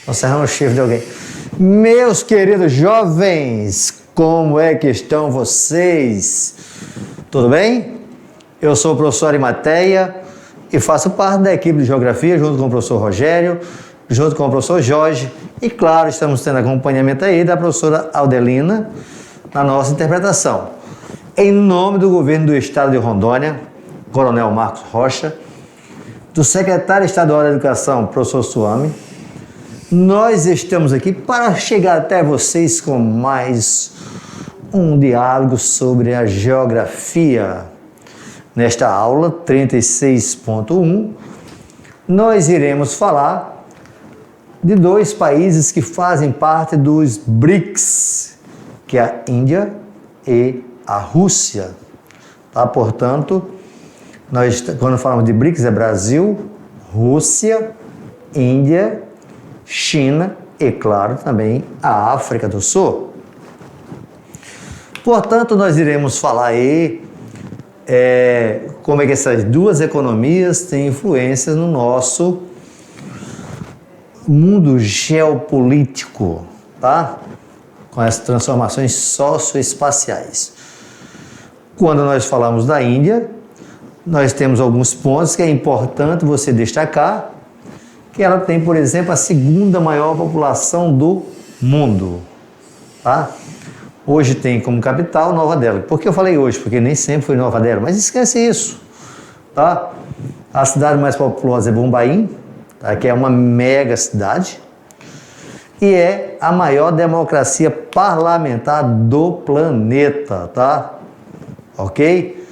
Nós serramos o chifre de alguém. Meus queridos jovens, como é que estão vocês? Tudo bem? Eu sou o professor Arimateia e faço parte da equipe de Geografia junto com o professor Rogério, junto com o professor Jorge e, claro, estamos tendo acompanhamento aí da professora Aldelina na nossa interpretação. Em nome do governo do estado de Rondônia, Coronel Marcos Rocha, do secretário estadual da Educação, professor Suame, nós estamos aqui para chegar até vocês com mais um diálogo sobre a geografia. Nesta aula 36.1, nós iremos falar de dois países que fazem parte dos BRICS, que é a Índia e a Rússia. Tá? Portanto, nós, quando falamos de BRICS, é Brasil, Rússia, Índia, China e, claro, também a África do Sul. Portanto, nós iremos falar aí como é que essas duas economias têm influência no nosso mundo geopolítico, tá? Com as transformações socioespaciais. Quando nós falamos da Índia, nós temos alguns pontos que é importante você destacar, que ela tem, por exemplo, a segunda maior população do mundo, tá? Hoje tem como capital Nova Delhi. Por que eu falei hoje? Porque nem sempre foi Nova Delhi, mas esquece isso, tá? A cidade mais populosa é Bombaim, tá? Que é uma mega cidade, e é a maior democracia parlamentar do planeta, tá? Ok?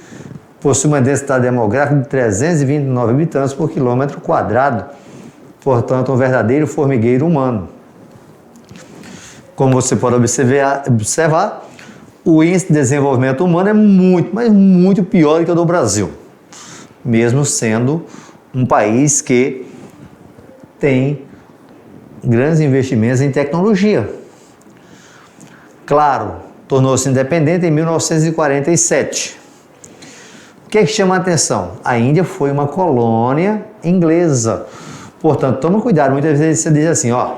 Possui uma densidade demográfica de 329 habitantes por quilômetro quadrado, portanto, um verdadeiro formigueiro humano. Como você pode observar, o índice de desenvolvimento humano é muito, mas muito pior do que o do Brasil, mesmo sendo um país que tem grandes investimentos em tecnologia. Claro, tornou-se independente em 1947. O que chama a atenção? A Índia foi uma colônia inglesa. Portanto, toma cuidado, muitas vezes você diz assim, ó,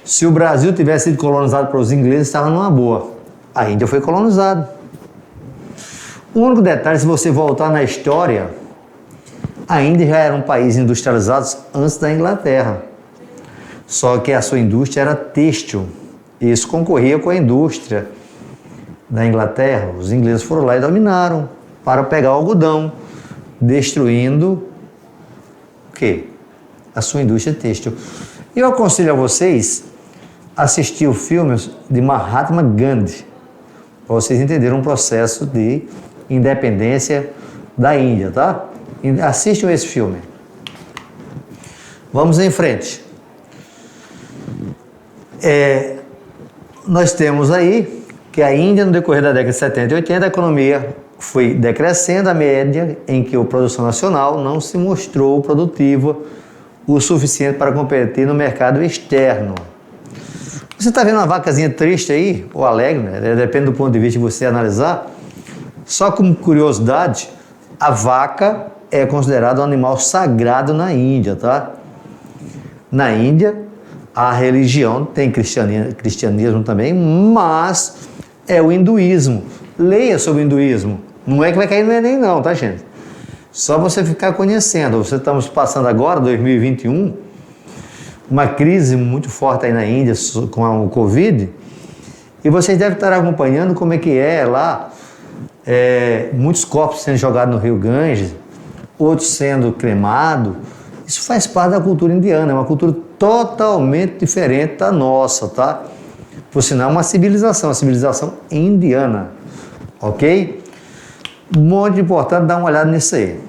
se o Brasil tivesse sido colonizado pelos ingleses, estava numa boa. A Índia foi colonizada. O único detalhe, se você voltar na história, a Índia já era um país industrializado antes da Inglaterra. Só que a sua indústria era têxtil. E isso concorria com a indústria da Inglaterra. Os ingleses foram lá e dominaram para pegar o algodão, destruindo o quê? A sua indústria têxtil. Eu aconselho a vocês assistir o filme de Mahatma Gandhi, para vocês entenderem um processo de independência da Índia, tá? Assistam esse filme. Vamos em frente. Nós temos aí que a Índia, no decorrer da década de 70 e 80, a economia foi decrescendo à média em que a produção nacional não se mostrou produtiva o suficiente para competir no mercado externo. Você está vendo uma vacazinha triste aí, ou alegre, né? Depende do ponto de vista que você analisar. Só como curiosidade, a vaca é considerada um animal sagrado na Índia, tá? Na Índia, a religião tem cristianismo também, mas é o hinduísmo. Leia sobre o hinduísmo. Não é que vai cair no Enem não, tá, gente? Só você ficar conhecendo. Estamos passando agora, 2021, uma crise muito forte aí na Índia com o Covid, e vocês devem estar acompanhando como é que é lá, muitos corpos sendo jogados no rio Ganges, outros sendo cremados. Isso faz parte da cultura indiana, é uma cultura totalmente diferente da nossa, tá? Por sinal, uma civilização indiana, ok? Muito importante dar uma olhada nisso aí.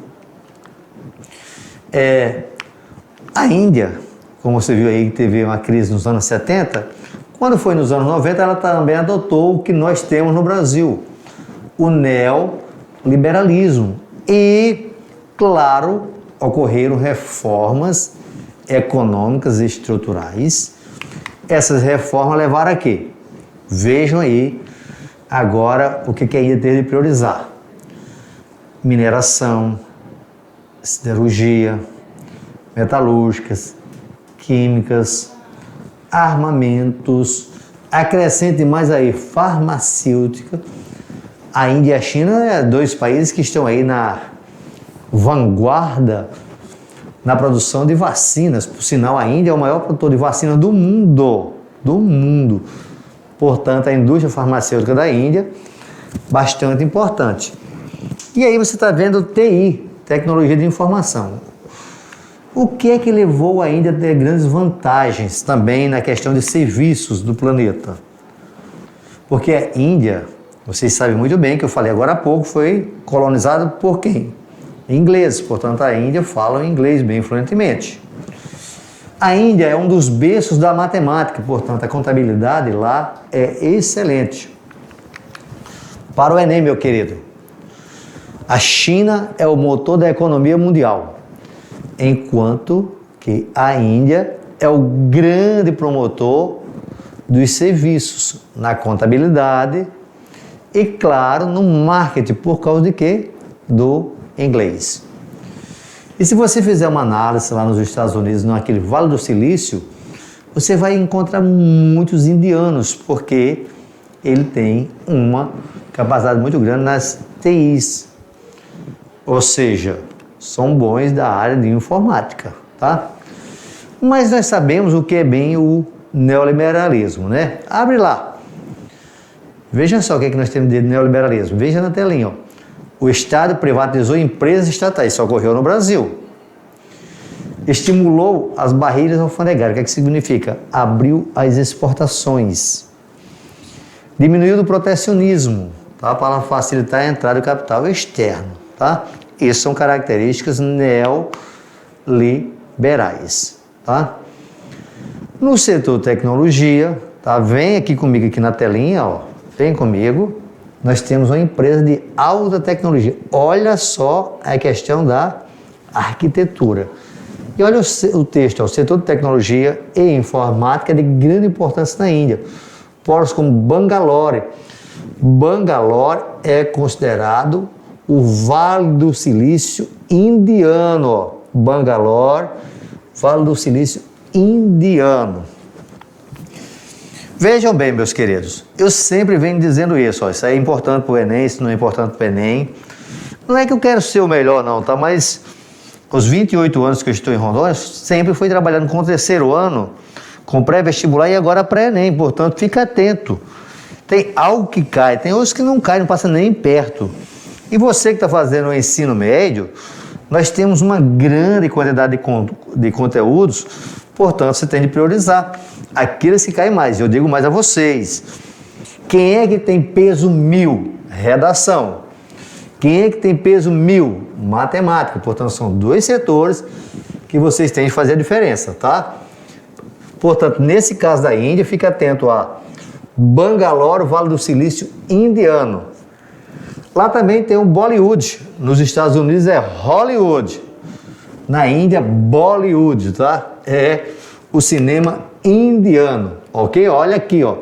A Índia, como você viu aí que teve uma crise nos anos 70, quando foi nos anos 90, ela também adotou o que nós temos no Brasil, o neoliberalismo. E, claro, ocorreram reformas econômicas e estruturais. Essas reformas levaram a quê? Vejam aí agora o que a Índia teve de priorizar. Mineração, siderurgia, metalúrgicas, químicas, armamentos, acrescente mais aí farmacêutica. A Índia e a China são dois países que estão aí na vanguarda na produção de vacinas. Por sinal, a Índia é o maior produtor de vacina do mundo. Do mundo. Portanto, a indústria farmacêutica da Índia, bastante importante. E aí você está vendo TI, tecnologia de informação. O que é que levou a Índia a ter grandes vantagens também na questão de serviços do planeta? Porque a Índia, vocês sabem muito bem que eu falei agora há pouco, foi colonizada por quem? Ingleses, portanto a Índia fala inglês bem fluentemente. A Índia é um dos berços da matemática, portanto a contabilidade lá é excelente. Para o Enem, meu querido, a China é o motor da economia mundial, enquanto que a Índia é o grande promotor dos serviços na contabilidade e, claro, no marketing, por causa de quê? Do inglês. E se você fizer uma análise lá nos Estados Unidos, naquele Vale do Silício, você vai encontrar muitos indianos, porque ele tem uma capacidade muito grande nas TIs, ou seja, são bons da área de informática, tá? Mas nós sabemos o que é bem o neoliberalismo, né? Abre lá. Veja só o que é que nós temos de neoliberalismo. Veja na telinha, ó. O Estado privatizou empresas estatais, isso ocorreu no Brasil. Estimulou as barreiras alfandegárias, o que é que significa? Abriu as exportações. Diminuiu o protecionismo, tá? Para facilitar a entrada do capital externo, tá? Essas são características neoliberais, tá? No setor tecnologia, tá? Vem aqui comigo aqui na telinha, ó. Vem comigo. Nós temos uma empresa de alta tecnologia. Olha só a questão da arquitetura. E olha o texto, ó, o setor de tecnologia e informática é de grande importância na Índia. Polos como Bangalore. Bangalore é considerado o Vale do Silício indiano. Ó. Bangalore, Vale do Silício indiano. Vejam bem, meus queridos, eu sempre venho dizendo isso, ó, isso é importante para o Enem, isso não é importante para o Enem. Não é que eu quero ser o melhor não, tá? Mas os 28 anos que eu estou em Rondônia, sempre fui trabalhando com o terceiro ano, com pré-vestibular e agora pré-Enem, portanto, fica atento. Tem algo que cai, tem outros que não caem, não passa nem perto. E você que está fazendo o ensino médio, nós temos uma grande quantidade de conteúdos, portanto, você tem de priorizar aqueles que caem mais. Eu digo mais a vocês. Quem é que tem peso 1000? Redação. Quem é que tem peso 1000? Matemática. Portanto, são dois setores que vocês têm de fazer a diferença, tá? Portanto, nesse caso da Índia, fique atento a Bangalore, Vale do Silício indiano. Lá também tem o Bollywood. Nos Estados Unidos é Hollywood. Na Índia, Bollywood, tá? É o cinema indiano, ok? Olha aqui, ó.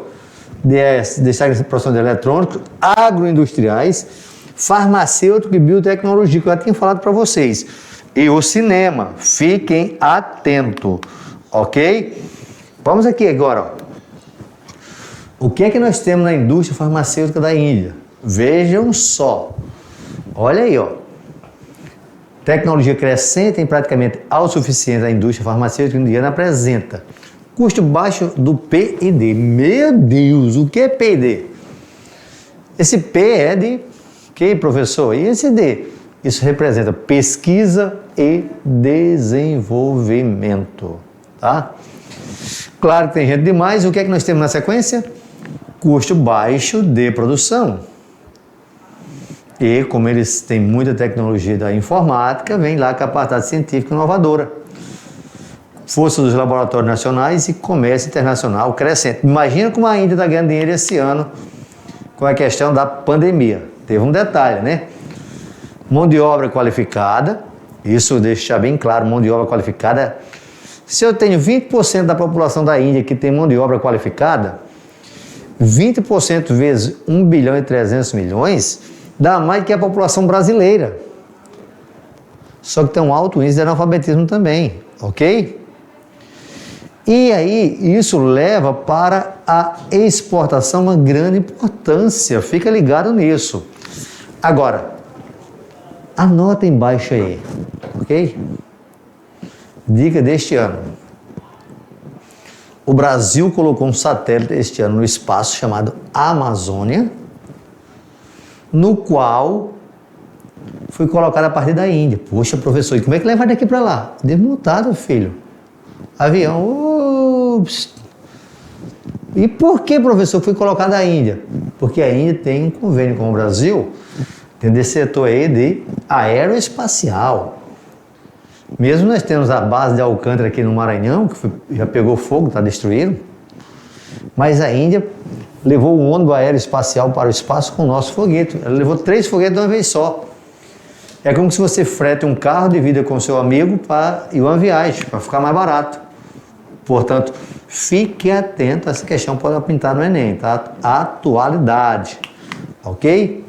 Destaque de produção de eletrônicos, agroindustriais, farmacêutico e biotecnologia, que eu já tinha falado para vocês. E o cinema, fiquem atentos, ok? Vamos aqui agora, ó. O que é que nós temos na indústria farmacêutica da Índia? Vejam só. Olha aí, ó. Tecnologia crescente em praticamente autossuficiente da indústria farmacêutica indiana apresenta custo baixo do P&D. Meu Deus, o que é P&D? Esse P é de que, professor? E esse D? Isso representa pesquisa e desenvolvimento, tá? Claro que tem gente demais. O que é que nós temos na sequência? Custo baixo de produção. E como eles têm muita tecnologia da informática, vem lá a capacidade científica inovadora. Força dos laboratórios nacionais e comércio internacional crescente. Imagina como a Índia está ganhando dinheiro esse ano com a questão da pandemia. Teve um detalhe, né? Mão de obra qualificada, isso deixa bem claro, mão de obra qualificada. Se eu tenho 20% da população da Índia que tem mão de obra qualificada, 20% vezes 1 bilhão e 300 milhões dá mais que a população brasileira. Só que tem um alto índice de analfabetismo também, ok? E aí, isso leva para a exportação uma grande importância. Fica ligado nisso. Agora, anota embaixo aí, ok? Dica deste ano. O Brasil colocou um satélite este ano no espaço chamado Amazônia, no qual foi colocado a partir da Índia. Poxa, professor, e como é que leva daqui para lá? Desmontado, filho. Avião. Ups. E por que, professor, foi colocado a Índia? Porque a Índia tem um convênio com o Brasil, tem desse setor aí de aeroespacial. Mesmo nós temos a base de Alcântara aqui no Maranhão, que já pegou fogo, está destruído, mas a Índia levou o ônibus aeroespacial para o espaço com o nosso foguete. Ela levou 3 foguetes de uma vez só. É como se você frete um carro, divida com seu amigo e uma viagem, para ficar mais barato. Portanto, fique atento a essa questão, pode pintar no Enem, tá? Atualidade, ok?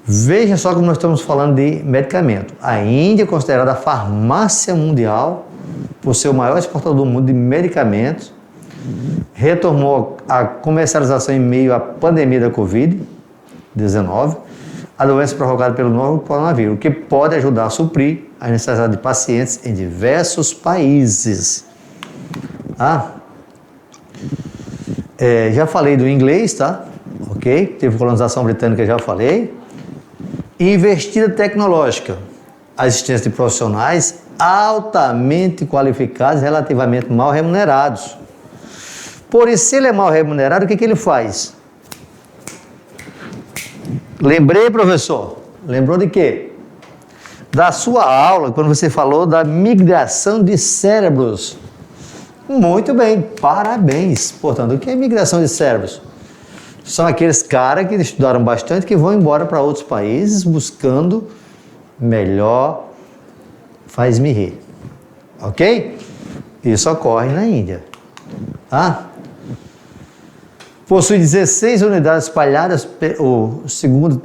Veja só como nós estamos falando de medicamento. A Índia é considerada a farmácia mundial por ser o maior exportador do mundo de medicamentos. Retomou a comercialização em meio à pandemia da Covid-19, a doença provocada pelo novo coronavírus, o que pode ajudar a suprir a necessidade de pacientes em diversos países. Já falei do inglês, tá? Ok? Teve colonização britânica, já falei. Investida tecnológica. A existência de profissionais altamente qualificados e relativamente mal remunerados. Por isso, se ele é mal remunerado, o que ele faz? Lembrei, professor? Lembrou de quê? Da sua aula, quando você falou da migração de cérebros. Muito bem, parabéns. Portanto, o que é migração de cérebros? São aqueles caras que estudaram bastante que vão embora para outros países buscando melhor faz-me rir. Ok? Isso ocorre na Índia. Tá? Possui 16 unidades espalhadas, segundo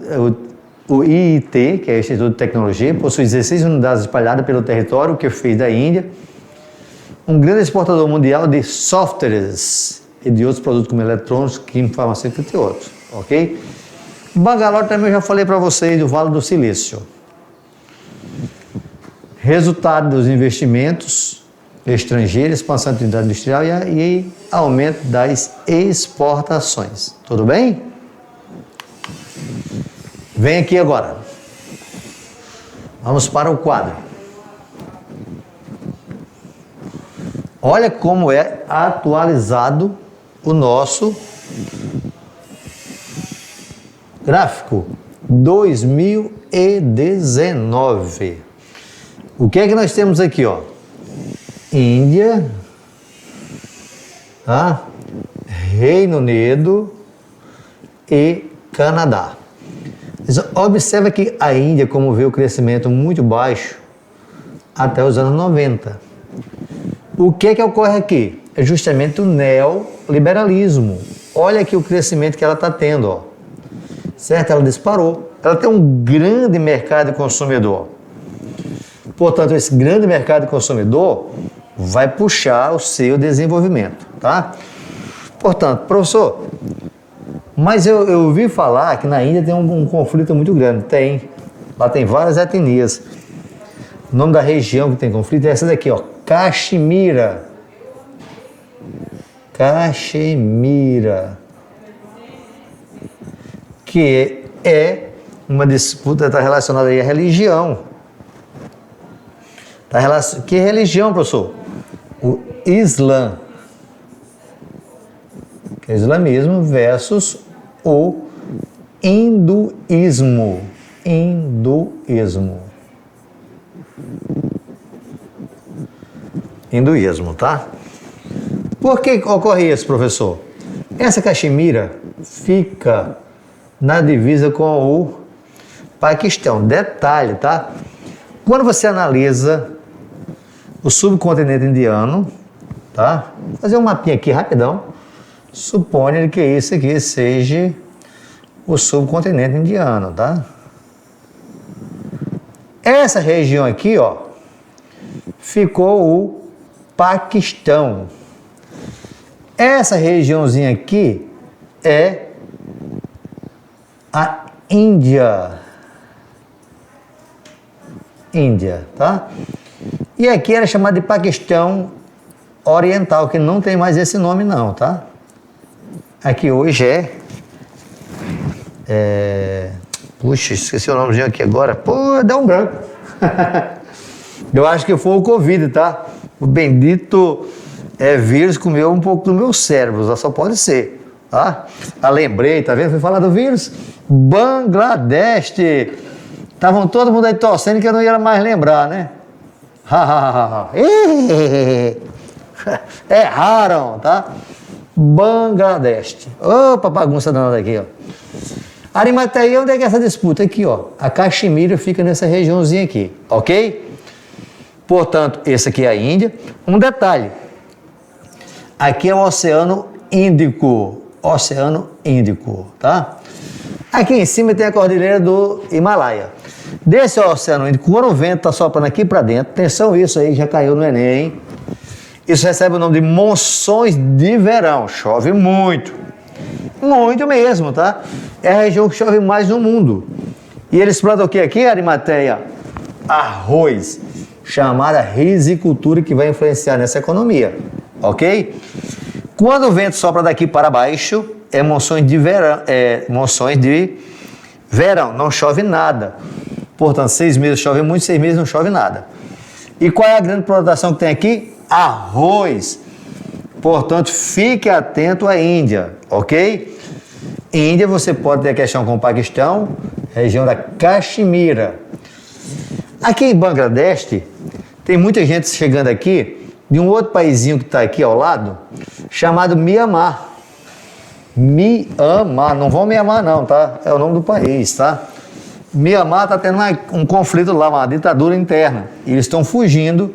o IIT, que é o Instituto de Tecnologia, possui 16 unidades espalhadas pelo território, que fez da Índia, um grande exportador mundial de softwares e de outros produtos como eletrônicos, químicos, farmacêuticos, entre outros, ok? Bangalore também eu já falei para vocês do Vale do Silício. Resultado dos investimentos estrangeiros, expansão da atividade industrial e aumento das exportações. Tudo bem? Vem aqui agora. Vamos para o quadro. Olha como é atualizado o nosso gráfico 2019. O que é que nós temos aqui, ó? Índia, tá? Reino Unido e Canadá. Observa que a Índia, como vê o crescimento muito baixo até os anos 90. O que é que ocorre aqui? É justamente o neoliberalismo. Olha aqui o crescimento que ela está tendo, ó. Certo? Ela disparou. Ela tem um grande mercado consumidor. Portanto, esse grande mercado consumidor vai puxar o seu desenvolvimento, tá? Portanto, professor, mas eu ouvi falar que na Índia tem um conflito muito grande. Tem. Lá tem várias etnias. O nome da região que tem conflito é essa daqui, ó. Caxemira. Caxemira. Que é uma disputa, está relacionada aí à religião. Que religião, professor? O Islã. Que é o islamismo versus o hinduísmo. Hinduísmo, tá? Por que ocorre isso, professor? Essa Caxemira fica na divisa com o Paquistão. Detalhe, tá? Quando você analisa o subcontinente indiano, tá? Vou fazer um mapinha aqui rapidão. Suponha que isso aqui seja o subcontinente indiano, tá? Essa região aqui, ó, ficou o Paquistão. Essa regiãozinha aqui é a Índia. Índia, tá? E aqui era chamado de Paquistão Oriental, que não tem mais esse nome não, tá? Aqui hoje puxa, esqueci o nomezinho aqui agora. Pô, dá um branco. Eu acho que foi o Covid, tá? O bendito vírus comeu um pouco do meu cérebro, só pode ser, tá? Lembrei, tá vendo? Fui falar do vírus. Bangladesh. Estavam todo mundo aí torcendo que eu não ia mais lembrar, né? Erraram, tá? Bangladesh. Opa, bagunça danada aqui, ó. Arimateia, onde é que é essa disputa? Aqui, ó. A Caxemira fica nessa regiãozinha aqui, ok? Portanto, esse aqui é a Índia. Um detalhe. Aqui é o Oceano Índico. Oceano Índico, tá? Aqui em cima tem a Cordilheira do Himalaia. Desse Oceano Índico, quando o vento está soprando aqui para dentro, atenção isso aí, já caiu no Enem. Isso recebe o nome de monções de verão. Chove muito. Muito mesmo, tá? É a região que chove mais no mundo. E eles plantam o que aqui, Arimateia? Arroz. Chamada risicultura, que vai influenciar nessa economia. Ok? Quando o vento sopra daqui para baixo, é monções de verão. Não chove nada. Portanto, 6 meses chove muito, 6 meses não chove nada. E qual é a grande plantação que tem aqui? Arroz. Portanto, fique atento à Índia, ok? Índia, você pode ter a questão com o Paquistão, região da Caxemira. Aqui em Bangladesh, tem muita gente chegando aqui de um outro paísinho que está aqui ao lado, chamado Mianmar. Mianmar, não vão me amar não, tá? É o nome do país, tá? Mianmar está tendo um conflito lá, uma ditadura interna. E eles estão fugindo,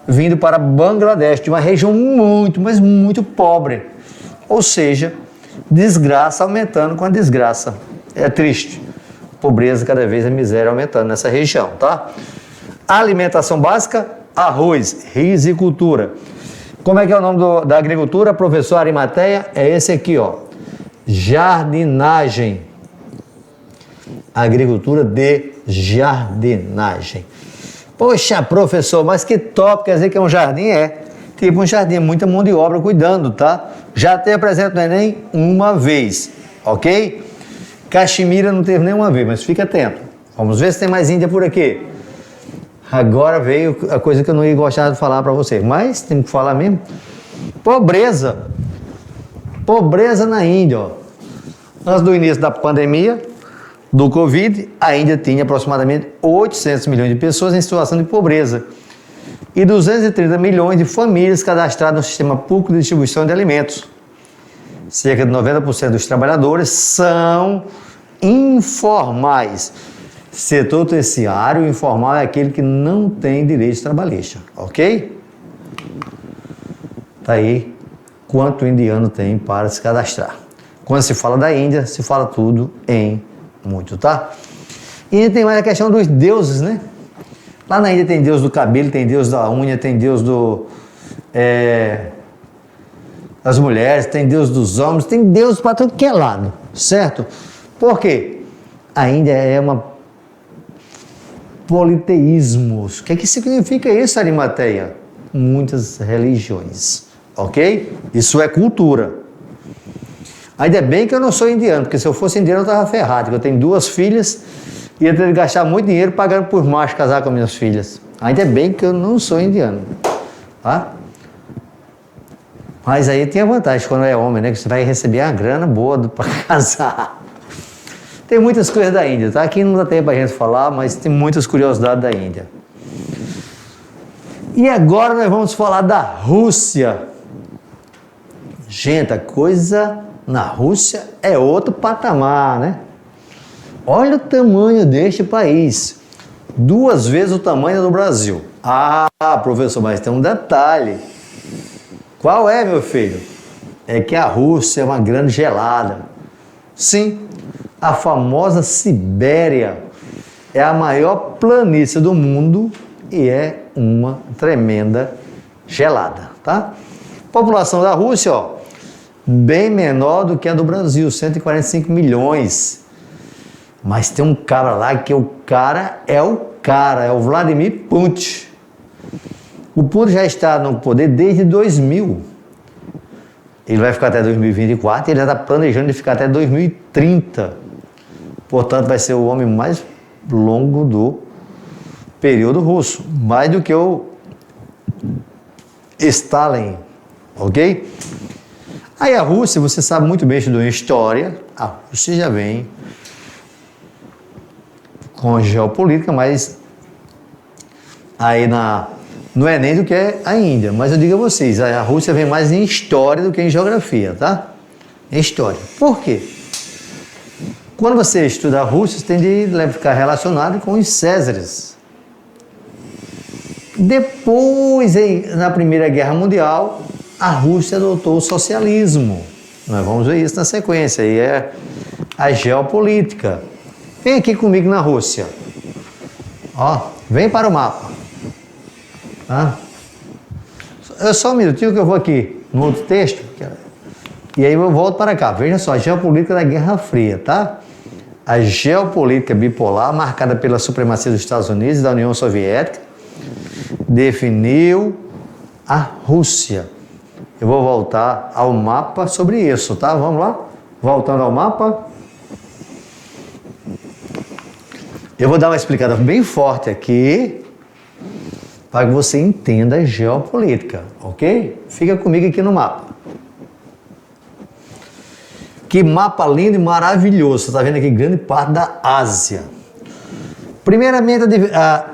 vindo para Bangladesh, de uma região muito, mas muito pobre. Ou seja, desgraça aumentando com a desgraça. É triste. Pobreza cada vez, a miséria aumentando nessa região, tá? Alimentação básica, arroz, risicultura. Como é que é o nome da agricultura, professor Arimateia? É esse aqui, ó. Jardinagem. Agricultura de jardinagem. Poxa, professor, mas que top, quer dizer que é um jardim? É. Tipo um jardim, muita mão de obra cuidando, tá? Já tem apresento no Enem uma vez, ok? Caxemira não teve nenhuma vez, mas fica atento. Vamos ver se tem mais Índia por aqui. Agora veio a coisa que eu não ia gostar de falar para você, mas tem que falar mesmo. Pobreza. Pobreza na Índia, ó. Antes do início da pandemia, do Covid, a Índia tinha aproximadamente 800 milhões de pessoas em situação de pobreza e 230 milhões de famílias cadastradas no sistema público de distribuição de alimentos. Cerca de 90% dos trabalhadores são informais. Setor terciário informal é aquele que não tem direito trabalhista, ok? Tá aí quanto o indiano tem para se cadastrar. Quando se fala da Índia, se fala tudo em muito, tá? E tem mais a questão dos deuses, né? Lá na Índia tem deus do cabelo, tem deus da unha, tem deus das mulheres, tem deus dos homens, tem deus para tudo que é lado, certo? Por quê? A Índia é uma politeísmos. O que é que significa isso, Arimateia? Muitas religiões, ok? Isso é cultura. Ainda bem que eu não sou indiano, porque se eu fosse indiano eu estava ferrado, porque eu tenho 2 filhas e ia ter que gastar muito dinheiro pagando por macho casar com minhas filhas. Ainda bem que eu não sou indiano, tá? Mas aí tem a vantagem quando é homem, né? Que você vai receber uma grana boa para casar. Tem muitas coisas da Índia, tá? Aqui não dá tempo para a gente falar, mas tem muitas curiosidades da Índia. E agora nós vamos falar da Rússia. Gente, a coisa na Rússia é outro patamar, né? Olha o tamanho deste país. 2 vezes o tamanho do Brasil. Ah, professor, mas tem um detalhe. Qual é, meu filho? É que a Rússia é uma grande gelada. Sim, a famosa Sibéria é a maior planície do mundo e é uma tremenda gelada, tá? População da Rússia, ó, bem menor do que a do Brasil, 145 milhões. Mas tem um cara lá que é o Vladimir Putin. O Putin já está no poder desde 2000. Ele vai ficar até 2024 e ele já está planejando de ficar até 2030. Portanto, vai ser o homem mais longo do período russo. Mais do que o Stalin, ok? Aí a Rússia, você sabe muito bem, estudou em história, a Rússia já vem com geopolítica, mas aí não é nem do que é a Índia, mas eu digo a vocês, a Rússia vem mais em história do que em geografia, tá? Em história. Por quê? Quando você estuda a Rússia, você tem de ficar relacionado com os Césares. Depois, na Primeira Guerra Mundial, a Rússia adotou o socialismo. Nós vamos ver isso na sequência, aí é a geopolítica. Vem aqui comigo na Rússia. Ó, vem para o mapa. Tá? Só um minutinho que eu vou aqui no outro texto. E aí eu volto para cá. Veja só, a geopolítica da Guerra Fria, tá? A geopolítica bipolar, marcada pela supremacia dos Estados Unidos e da União Soviética, definiu a Rússia. Eu vou voltar ao mapa sobre isso, tá? Vamos lá? Voltando ao mapa. Eu vou dar uma explicada bem forte aqui, para que você entenda a geopolítica, ok? Fica comigo aqui no mapa. Que mapa lindo e maravilhoso. Você está vendo aqui grande parte da Ásia. Primeiramente,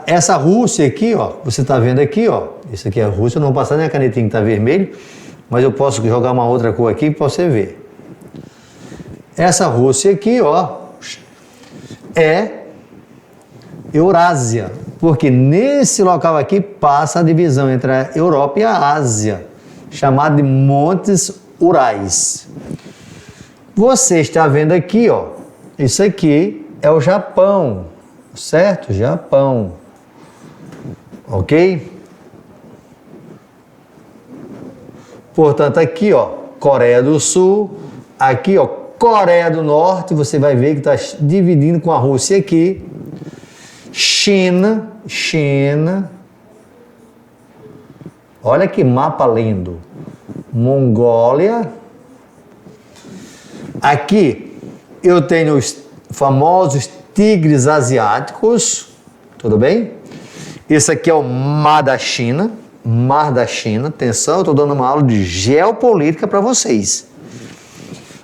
essa Rússia aqui, ó, você está vendo aqui, ó, isso aqui é a Rússia, eu não vou passar nem a canetinha que está vermelho, mas eu posso jogar uma outra cor aqui para você ver. Essa Rússia aqui, ó, é Eurásia, porque nesse local aqui passa a divisão entre a Europa e a Ásia, chamada de Montes Urais. Você está vendo aqui, ó, isso aqui é o Japão, certo? Japão, ok? Portanto, aqui, ó, Coreia do Sul, aqui, ó, Coreia do Norte, você vai ver que está dividindo com a Rússia aqui. China, olha que mapa lindo. Mongólia. Aqui eu tenho os famosos tigres asiáticos, tudo bem? Esse aqui é o Mar da China, atenção, eu estou dando uma aula de geopolítica para vocês.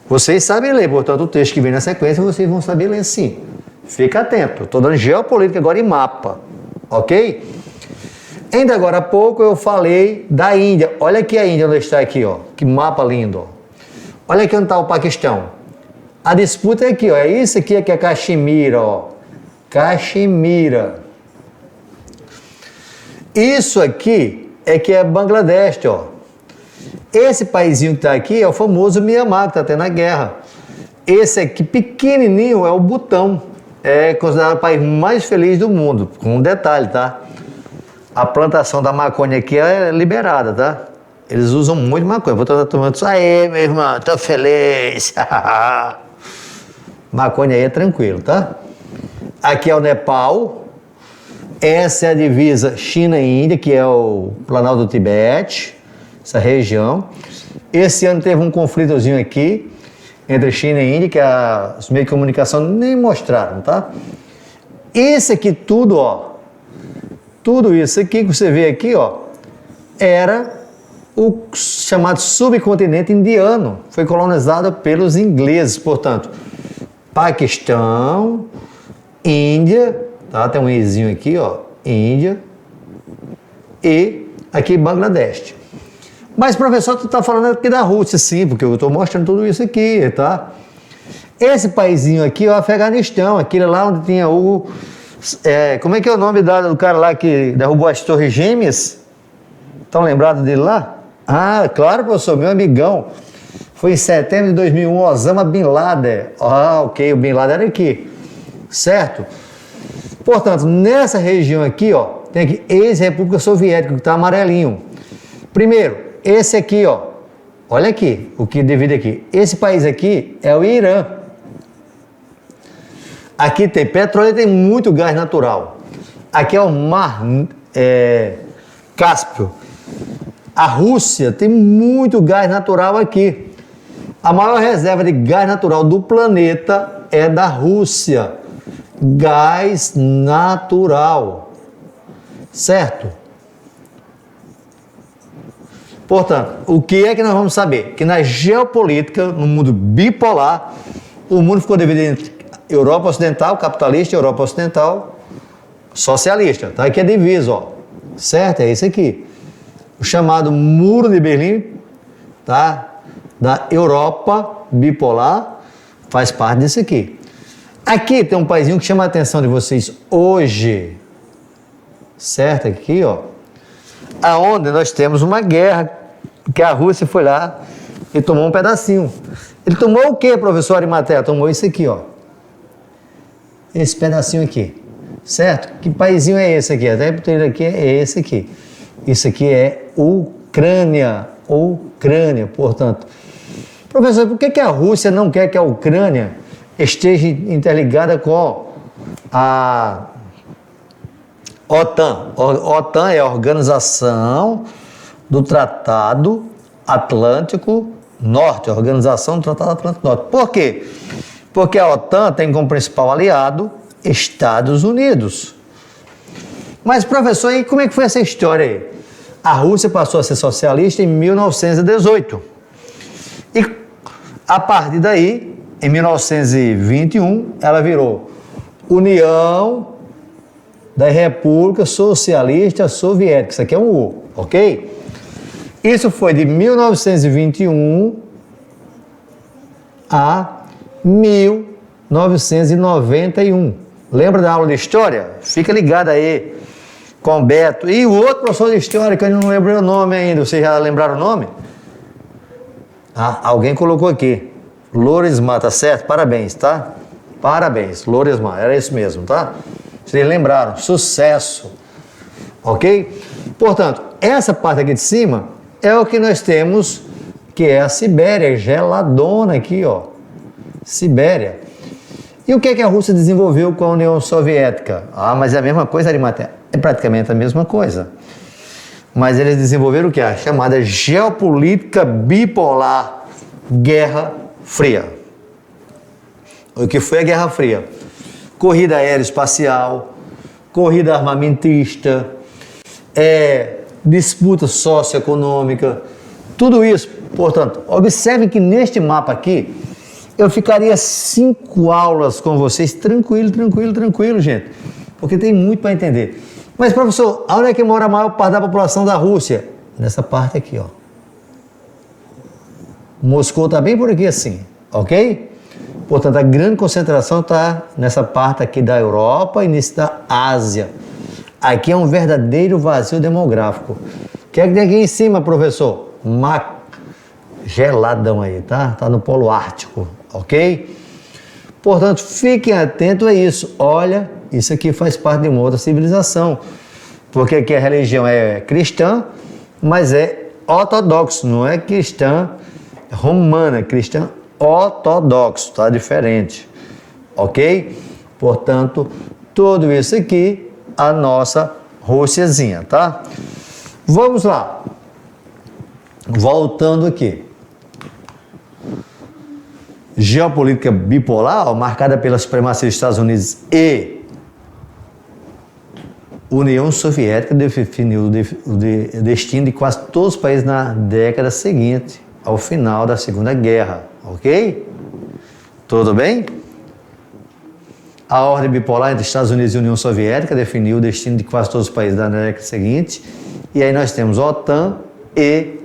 Vocês sabem ler, portanto o texto que vem na sequência vocês vão saber ler sim. Fica atento, estou dando geopolítica agora em mapa, ok? Ainda agora há pouco eu falei da Índia. Olha aqui a Índia onde está aqui, ó. Que mapa lindo, ó. Olha aqui onde está o Paquistão. A disputa é aqui, ó. É isso aqui que é Caxemira, ó. Caxemira. Isso aqui é que é Bangladesh, ó. Esse paizinho que está aqui é o famoso Mianmar, que está tendo a guerra. Esse aqui, pequenininho, é o Butão. É considerado o país mais feliz do mundo. Com um detalhe, tá? A plantação da maconha aqui é liberada, tá? Eles usam muito maconha. Vou estar tomando isso aí, meu irmão, tô feliz. Maconha aí é tranquilo, tá? Aqui é o Nepal. Essa é a divisa China e Índia, que é o Planalto do Tibete, essa região. Esse ano teve um conflitozinho aqui entre China e Índia, que os meios de comunicação nem mostraram, tá? Esse aqui tudo, ó, tudo isso aqui que você vê aqui, ó, era o chamado subcontinente indiano. Foi colonizado pelos ingleses, portanto, Paquistão, Índia, tá? Tem um izinho aqui, ó, Índia e aqui Bangladesh. Mas, professor, tu está falando aqui da Rússia, sim, porque eu estou mostrando tudo isso aqui, tá? Esse paizinho aqui é o Afeganistão, aquele lá onde tinha o... como é que é o nome do cara lá que derrubou as Torres Gêmeas? Estão lembrados dele lá? Ah, claro, professor, meu amigão. Foi em setembro de 2001, Osama Bin Laden. Ah, ok, o Bin Laden era aqui, certo? Portanto, nessa região aqui, ó, tem aqui ex-República Soviética, que está amarelinho. Primeiro, esse aqui, ó. Olha aqui, o que divide aqui. Esse país aqui é o Irã. Aqui tem petróleo e tem muito gás natural. Aqui é o Mar Cáspio. A Rússia tem muito gás natural aqui. A maior reserva de gás natural do planeta é da Rússia. Gás natural. Certo? Portanto, o que é que nós vamos saber? Que na geopolítica, no mundo bipolar, o mundo ficou dividido entre Europa Ocidental, capitalista, e Europa Ocidental, socialista. Tá? Aqui é diviso, ó. Certo? É esse aqui. O chamado Muro de Berlim, tá? Da Europa bipolar, faz parte disso aqui. Aqui tem um paísinho que chama a atenção de vocês hoje. Certo? Aqui, ó. Aonde nós temos uma guerra, que a Rússia foi lá e tomou um pedacinho. Ele tomou o quê, professor Arimatea? Tomou isso aqui, ó. Esse pedacinho aqui. Certo? Que paísinho é esse aqui? Até porque ele aqui é esse aqui. Isso aqui é Ucrânia. Ucrânia, portanto. Professor, por que a Rússia não quer que a Ucrânia esteja interligada com a OTAN? OTAN é a Organização do Tratado Atlântico Norte, a Organização do Tratado Atlântico Norte. Por quê? Porque a OTAN tem como principal aliado Estados Unidos. Mas, professor, e como é que foi essa história aí? A Rússia passou a ser socialista em 1918. E, a partir daí, em 1921, ela virou União das Repúblicas Socialistas Soviéticas. Isso aqui é um U, ok? Isso foi de 1921 a 1991. Lembra da aula de História? Fica ligado aí com o Beto. E o outro professor de História, que eu não lembrei o nome ainda. Vocês já lembraram o nome? Ah, alguém colocou aqui. Louresmar, tá certo? Parabéns, tá? Parabéns, Louresmar. Era isso mesmo, tá? Vocês lembraram? Sucesso. Ok? Portanto, essa parte aqui de cima é o que nós temos, que é a Sibéria, geladona aqui, ó. Sibéria. E o que é que a Rússia desenvolveu com a União Soviética? Ah, mas é a mesma coisa, Arimatea? É praticamente a mesma coisa. Mas eles desenvolveram o que? A chamada geopolítica bipolar, Guerra Fria. O que foi a Guerra Fria? Corrida aeroespacial, corrida armamentista, disputa socioeconômica, tudo isso. Portanto, observe que neste mapa aqui, eu ficaria 5 aulas com vocês, tranquilo, gente, porque tem muito para entender. Mas, professor, onde é que mora a maior parte da população da Rússia? Nessa parte aqui, ó. Moscou está bem por aqui assim, ok? Portanto, a grande concentração está nessa parte aqui da Europa e nesse da Ásia. Aqui é um verdadeiro vazio demográfico. O que é que tem aqui em cima, professor? Geladão aí, tá? Tá no Polo Ártico, ok? Portanto, fiquem atentos a isso. Olha, isso aqui faz parte de uma outra civilização. Porque aqui a religião é cristã, mas é ortodoxo, não é cristã romana, é cristã ortodoxo, tá? Diferente, ok? Portanto, tudo isso aqui, a nossa Rússiazinha, tá? Vamos lá. Voltando aqui. Geopolítica bipolar, ó, marcada pela supremacia dos Estados Unidos e União Soviética, definiu o destino de quase todos os países na década seguinte, ao final da Segunda Guerra, ok? Tudo bem? A ordem bipolar entre Estados Unidos e União Soviética definiu o destino de quase todos os países da década seguinte, e aí nós temos OTAN e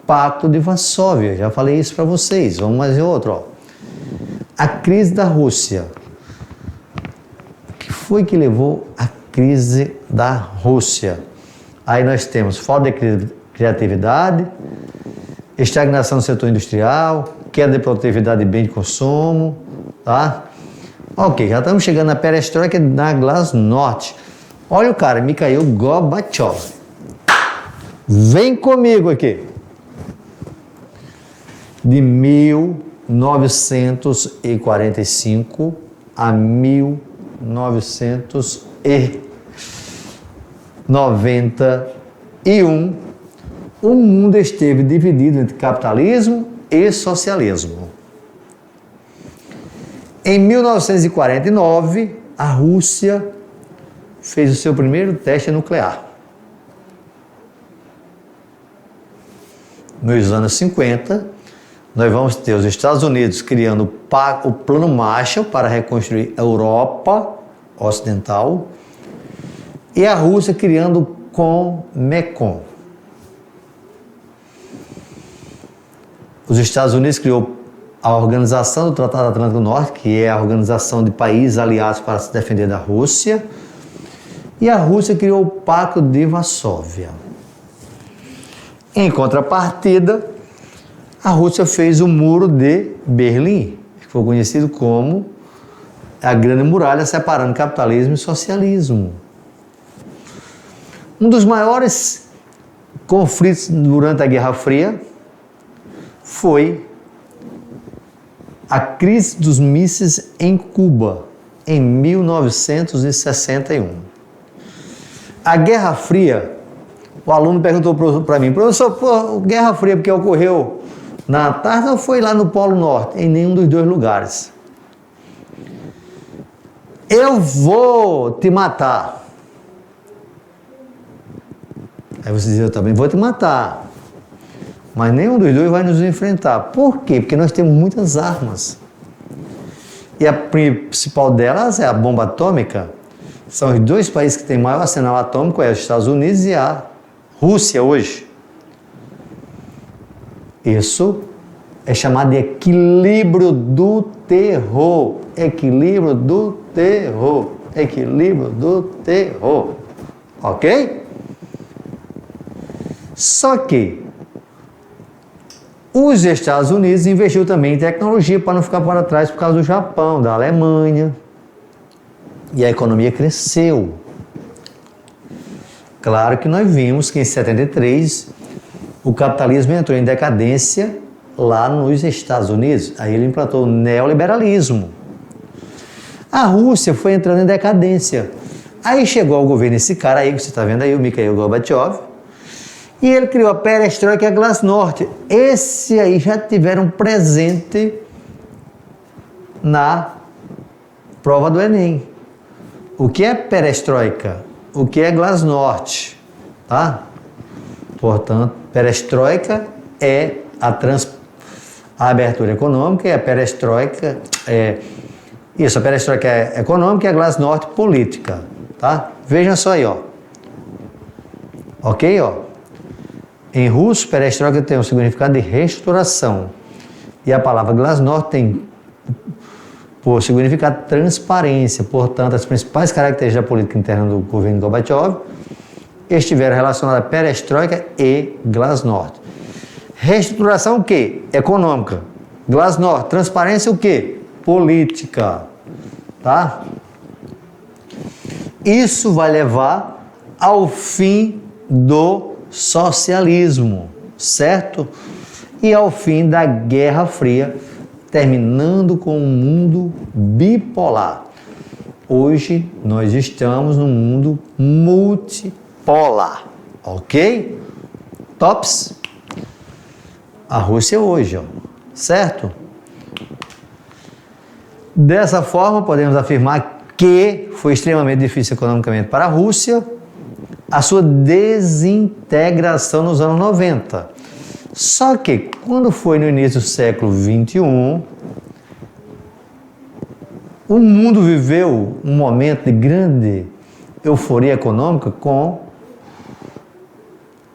Pacto de Varsóvia. Já falei isso para vocês. Vamos mais em outro, ó. A crise da Rússia. O que foi que levou à crise da Rússia? Aí nós temos falta de criatividade, estagnação do setor industrial, queda de produtividade de bem de consumo, tá? Ok, já estamos chegando na perestroika na Glasnost. Olha o cara, Mikhail Gorbachev. Vem comigo aqui. De 1945 a 1991, o mundo esteve dividido entre capitalismo e socialismo. Em 1949, a Rússia fez o seu primeiro teste nuclear. Nos anos 50, nós vamos ter os Estados Unidos criando o Plano Marshall para reconstruir a Europa Ocidental e a Rússia criando o Comecon. Os Estados Unidos criou a Organização do Tratado Atlântico Norte, que é a organização de países aliados para se defender da Rússia, e a Rússia criou o Pacto de Varsóvia. Em contrapartida, a Rússia fez o Muro de Berlim, que foi conhecido como a Grande Muralha, separando capitalismo e socialismo. Um dos maiores conflitos durante a Guerra Fria foi a crise dos mísseis em Cuba, em 1961. A Guerra Fria, o aluno perguntou para mim, professor, Guerra Fria porque ocorreu na Antártida ou foi lá no Polo Norte? Em nenhum dos dois lugares. Eu vou te matar. Aí você diz, eu também vou te matar. Mas nenhum dos dois vai nos enfrentar. Por quê? Porque nós temos muitas armas. E a principal delas é a bomba atômica. São os dois países que têm maior arsenal atômico, é os Estados Unidos e a Rússia hoje. Isso é chamado de equilíbrio do terror. Equilíbrio do terror. Equilíbrio do terror. Ok? Só que os Estados Unidos investiu também em tecnologia para não ficar para trás por causa do Japão, da Alemanha. E a economia cresceu. Claro que nós vimos que em 73 o capitalismo entrou em decadência lá nos Estados Unidos. Aí ele implantou o neoliberalismo. A Rússia foi entrando em decadência. Aí chegou ao governo esse cara aí que você está vendo aí, o Mikhail Gorbachev, e ele criou a perestroika e a glasnost. Esse aí já tiveram presente na prova do Enem. O que é perestroika? O que é glasnost? Tá? Portanto, perestroika é a abertura econômica e a perestroika é... Isso, a perestroika é econômica e a glasnost política. Tá? Veja só aí, ó. Ok, ó? Em russo, perestroika tem o significado de reestruturação. E a palavra glasnost tem por significado transparência. Portanto, as principais características da política interna do governo Gorbachev estiveram relacionadas a perestroika e glasnost. Reestruturação o quê? Econômica. Glasnost, transparência o quê? Política. Tá? Isso vai levar ao fim do socialismo, certo? E ao fim da Guerra Fria, terminando com um mundo bipolar. Hoje nós estamos num mundo multipolar, ok? Tops? A Rússia hoje, ó, certo? Dessa forma, podemos afirmar que foi extremamente difícil economicamente para a Rússia a sua desintegração nos anos 90. Só que, quando foi no início do século XXI, o mundo viveu um momento de grande euforia econômica com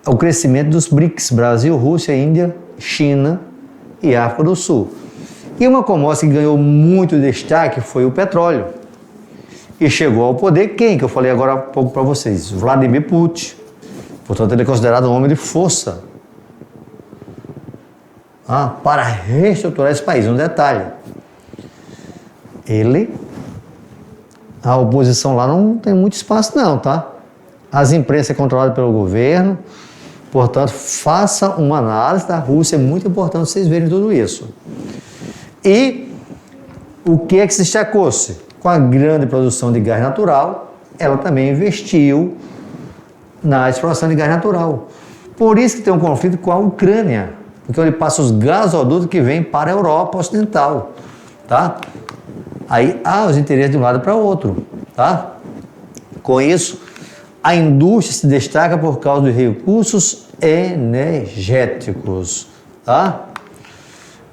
o crescimento dos BRICS, Brasil, Rússia, Índia, China e África do Sul. E uma commodity que ganhou muito destaque foi o petróleo. E chegou ao poder quem? Que eu falei agora há pouco para vocês. Vladimir Putin. Portanto, ele é considerado um homem de força para reestruturar esse país. Um detalhe. A oposição lá não tem muito espaço não, tá? As imprensa é controlada pelo governo, Portanto, faça uma análise da Rússia, é muito importante vocês verem tudo isso. E o que é que se destacou-se? Com a grande produção de gás natural, ela também investiu na exploração de gás natural. Por isso que tem um conflito com a Ucrânia, porque ele passa os gasodutos que vêm para a Europa Ocidental, tá? Aí há os interesses de um lado para o outro, tá? Com isso, a indústria se destaca por causa dos recursos energéticos, tá?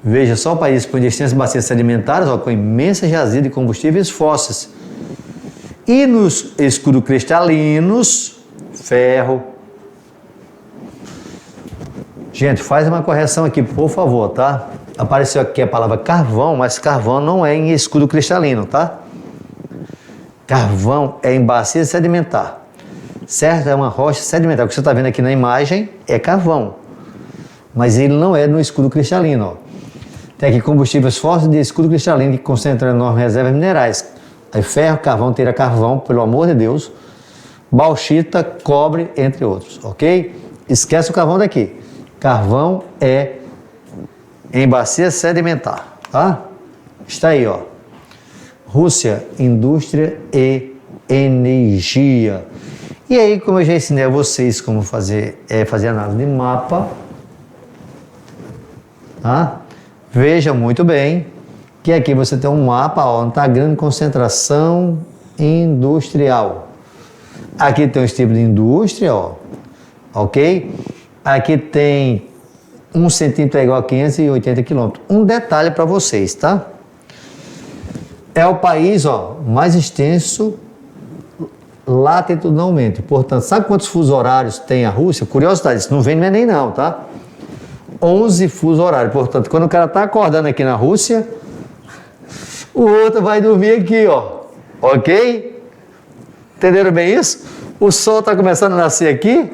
Veja só, o país com extensas bacias sedimentares, ó, com imensas jazidas de combustíveis fósseis. E nos escudos cristalinos, ferro. Gente, faz uma correção aqui, por favor, tá? Apareceu aqui a palavra carvão, mas carvão não é em escudo cristalino, tá? Carvão é em bacia sedimentar, certo? É uma rocha sedimentar. O que você está vendo aqui na imagem é carvão, mas ele não é no escudo cristalino, ó. Tem aqui combustíveis fósseis de escudo cristalino que concentram enormes reservas minerais. Aí ferro, carvão, tira carvão, pelo amor de Deus, bauxita, cobre, entre outros, ok? Esquece o carvão daqui. Carvão é em bacia sedimentar, tá? Está aí, ó. Rússia, indústria e energia. E aí, como eu já ensinei a vocês como fazer análise de mapa, tá? Veja muito bem que aqui você tem um mapa onde está a grande concentração industrial. Aqui tem os tipos de indústria, ó, ok? Aqui tem 1 centímetro é igual a 580 quilômetros. Um detalhe para vocês, tá? É o país, ó, mais extenso latitudinalmente. Portanto, sabe quantos fusos horários tem a Rússia? Curiosidade, isso não vem no Enem não, tá? 11 fusos horários. Portanto, quando o cara está acordando aqui na Rússia, o outro vai dormir aqui, ó. Ok? Entenderam bem isso? O sol está começando a nascer aqui,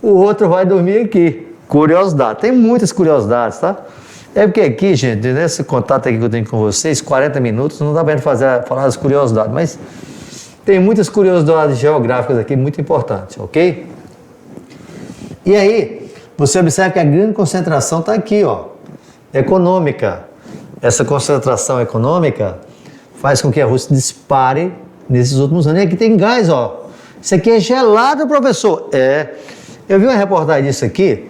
o outro vai dormir aqui. Curiosidade. Tem muitas curiosidades, tá? É porque aqui, gente, nesse contato aqui que eu tenho com vocês, 40 minutos, não dá para falar das curiosidades, mas tem muitas curiosidades geográficas aqui muito importantes, ok? E aí, você observa que a grande concentração está aqui, ó, econômica. Essa concentração econômica faz com que a Rússia dispare nesses últimos anos. E aqui tem gás, ó. Isso aqui é gelado, professor. É. Eu vi uma reportagem disso aqui,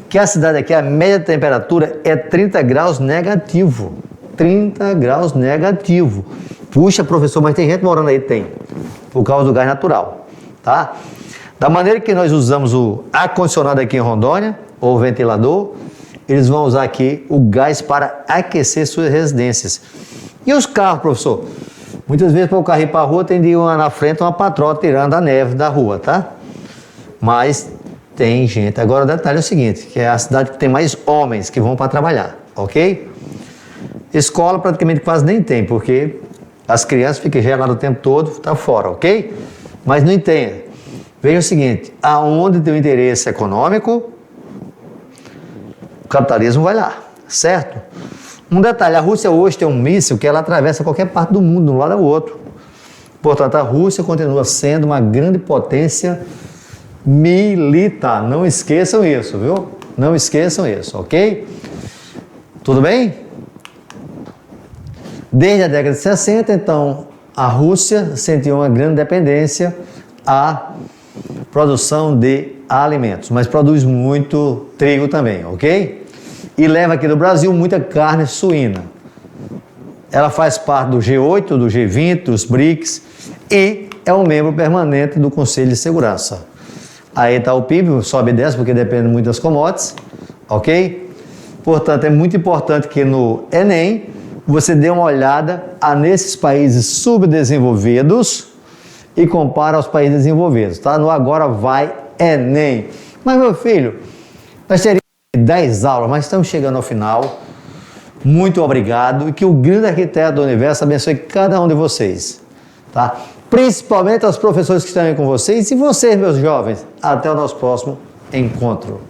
que a cidade aqui, a média temperatura é 30 graus negativo. 30 graus negativo. Puxa, professor, mas tem gente morando aí? Tem. Por causa do gás natural, tá? Da maneira que nós usamos o ar-condicionado aqui em Rondônia, ou o ventilador, eles vão usar aqui o gás para aquecer suas residências. E os carros, professor? Muitas vezes, para o carro ir para a rua, tem de ir na frente uma patroa tirando a neve da rua, tá? Mas tem gente. Agora o detalhe é o seguinte, que é a cidade que tem mais homens que vão para trabalhar, ok? Escola praticamente quase nem tem, porque as crianças ficam geladas o tempo todo, tá fora, ok? Mas não entenda. Veja o seguinte, aonde tem o interesse econômico, o capitalismo vai lá, certo? Um detalhe, a Rússia hoje tem um míssil que ela atravessa qualquer parte do mundo, de um lado ao outro. Portanto, a Rússia continua sendo uma grande potência militar. Não esqueçam isso, viu? Não esqueçam isso, ok? Tudo bem? Desde a década de 60, então, a Rússia sentiu uma grande dependência à produção de alimentos, mas produz muito trigo também, ok? E leva aqui do Brasil muita carne suína. Ela faz parte do G8, do G20, dos BRICS e é um membro permanente do Conselho de Segurança. Aí está o PIB, sobe e desce porque depende muito das commodities, ok? Portanto, é muito importante que no Enem você dê uma olhada nesses países subdesenvolvidos e compara aos países desenvolvidos, tá? No Agora Vai Enem. Mas, meu filho, nós teríamos 10 aulas, mas estamos chegando ao final. Muito obrigado e que o grande arquiteto do universo abençoe cada um de vocês, tá? Principalmente aos professores que estão aí com vocês e vocês, meus jovens. Até o nosso próximo encontro.